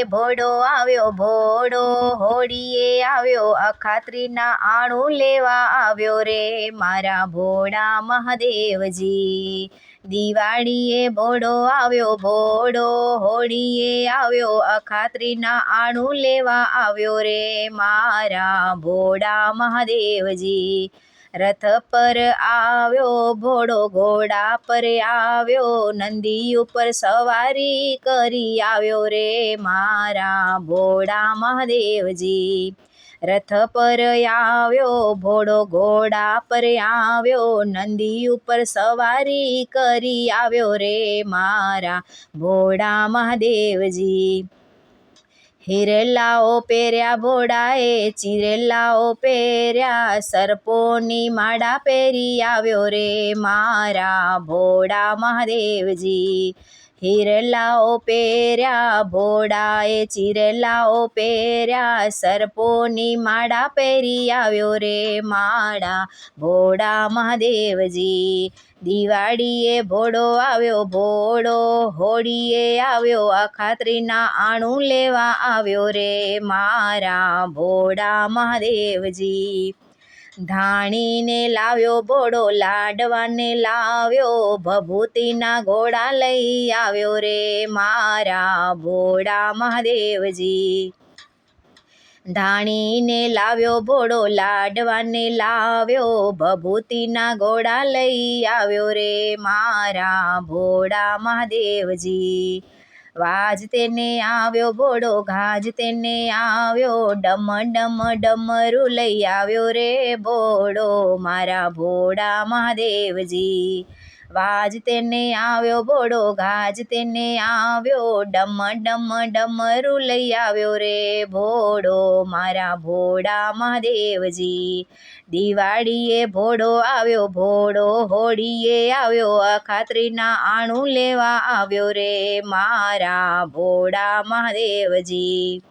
ભોળો આવ્યો ભોળો, હોળીએ આવ્યો અખાત્રીના આણું લેવા આવ્યો રે મારા ભોળા મહાદેવજી। દિવાળીએ ભોળો આવ્યો ભોળો, હોળીએ આવ્યો અખાત્રીના આણું લેવા આવ્યો રે મારા ભોળા મહાદેવજી। રથ પર આવ્યો ભોળો, ઘોડા પર આવ્યો, નંદી ઉપર સવારી કરી આવ્યો રે મારા ભોળા મહાદેવજી। રથ પર આવ્યો ભોળો, ઘોડા પર આવ્યો, નંદી ઉપર સવારી કરી આવ્યો રે મારા ભોળા મહાદેવજી। હિરલાઓ પહેર્યા ભોળાએ, ચિરેલાઓ પહેર્યા, સર્પોની માળા પહેરી આવ્યો રે મારા ભોળા મહાદેવજી। હિરલાઓ પહેર્યા ભોળાએ, ચિરેલાઓ પહેર્યા, સર્પોની માળા પહેરી આવ્યો રે મારા ભોળા મહાદેવજી। દિવાળીએ ભોળો આવ્યો ભોળો, હોળીએ આવ્યો અખાત્રીના આણું લેવા આવ્યો રે મારા ભોળા મહાદેવજી। ધાણીને લાવ્યો ભોળો, લાડવાને લાવ્યો, ભભૂતિના ઘોડા લઈ આવ્યો રે મારા ભોળા મહાદેવજી। ધાણીને લાવ્યો ભોળો, લાડવાને લાવ્યો, ભભૂતિના ઘોડા લઈ આવ્યો રે મારા ભોળા મહાદેવજી। વાજ તેને આવ્યો ભોળો, ગાજ તેને આવ્યો, ડમ ડમ ડમરું લઈ આવ્યો રે ભોળો મારા ભોળા મહાદેવજી। વાજ તેને આવ્યો ભોળો, ગાજ તેને આવ્યો, ડમ ડમ ડમરું લઈ આવ્યો રે ભોળો મારા ભોળા મહાદેવજી। દિવાળીએ ભોળો આવ્યો ભોળો, હોળીએ આવ્યો અખાત્રીના આણું લેવા આવ્યો રે મારા ભોળા મહાદેવજી।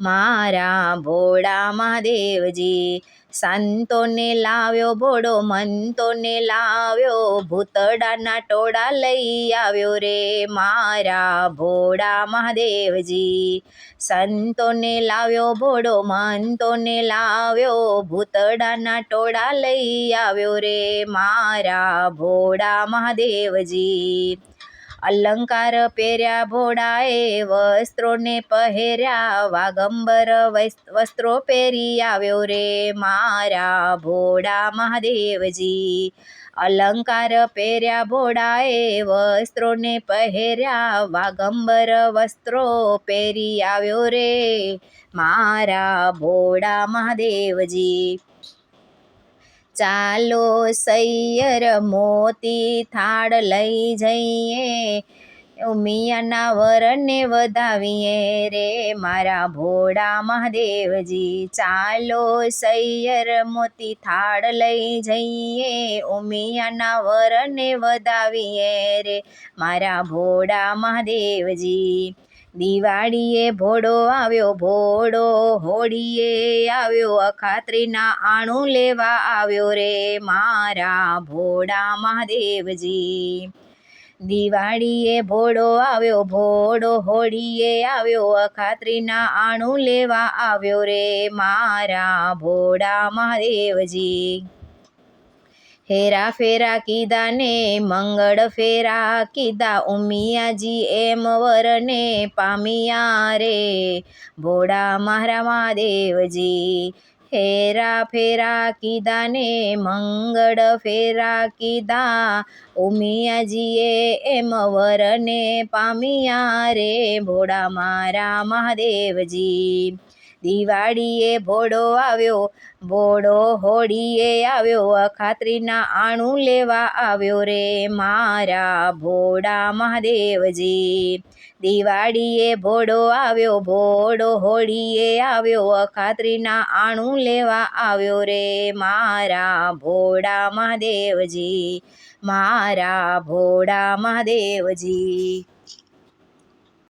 મારા ભોળા મહાદેવજી। સંતોને લાવ્યો ભોળો, મંતોને લાવ્યો, ભૂતડાના ટોળા લઈ આવ્યો રે મારા ભોળા મહાદેવજી। સંતોને લાવ્યો ભોળો, મંતોને લાવ્યો, ભૂતડાના ટોળા લઈ આવ્યો રે મારા ભોળા મહાદેવજી। અલંકાર પહેર્યા ભોળાએ, વસ્ત્રોને પહેર્યા, વાગંબર વસ્ત્રો પહેરી આવ્યો રે મારા ભોળા મહાદેવજી। અલંકાર પહેર્યા ભોળાએ, વસ્ત્રોને પહેર્યા, વાગંબર વસ્ત્રો પહેરી આવ્યો રે મારા ભોળા મહાદેવજી। ચાલો સૈયર મોતી થાળ લઈ જઈએ, ઉમિયાના વરને વધાવીએ રે મારા ભોળા મહાદેવજી। ચાલો સૈયર મોતી થાળ લઈ જઈએ, ઉમિયાના વરને વધાવીએ રે મારા ભોળા મહાદેવજી। દિવાળીએ ભોળો આવ્યો ભોળો, હોળીએ આવ્યો અખાત્રીના આણું લેવા આવ્યો રે મારા ભોળા મહાદેવજી। દિવાળીએ ભોળો આવ્યો ભોળો, હોળીએ આવ્યો અખાત્રીના આણું લેવા આવ્યો રે મારા ભોળા મહાદેવજી। હેરા ફેરા કીધા ને મંગળ ફેરા કીધા, ઉમિયાજી એમ વરને પામ્યા રે ભોળા મારા મહાદેવજી। હેરા ફેરા કીધા ને મંગળ ફેરા કીધા, ઉમિયાજીએ એમ વરને પામ્યા રે ભોળા મારા મહાદેવજી। દિવાળીએ ભોળો આવ્યો ભોળો, હોળીએ આવ્યો અખાત્રીના આણું લેવા આવ્યો રે મારા ભોળા મહાદેવજી। દિવાળીએ ભોળો આવ્યો ભોળો, હોળીએ આવ્યો અખાત્રીના આણું લેવા આવ્યો રે મારા ભોળા મહાદેવજી। મારા ભોળા મહાદેવજી।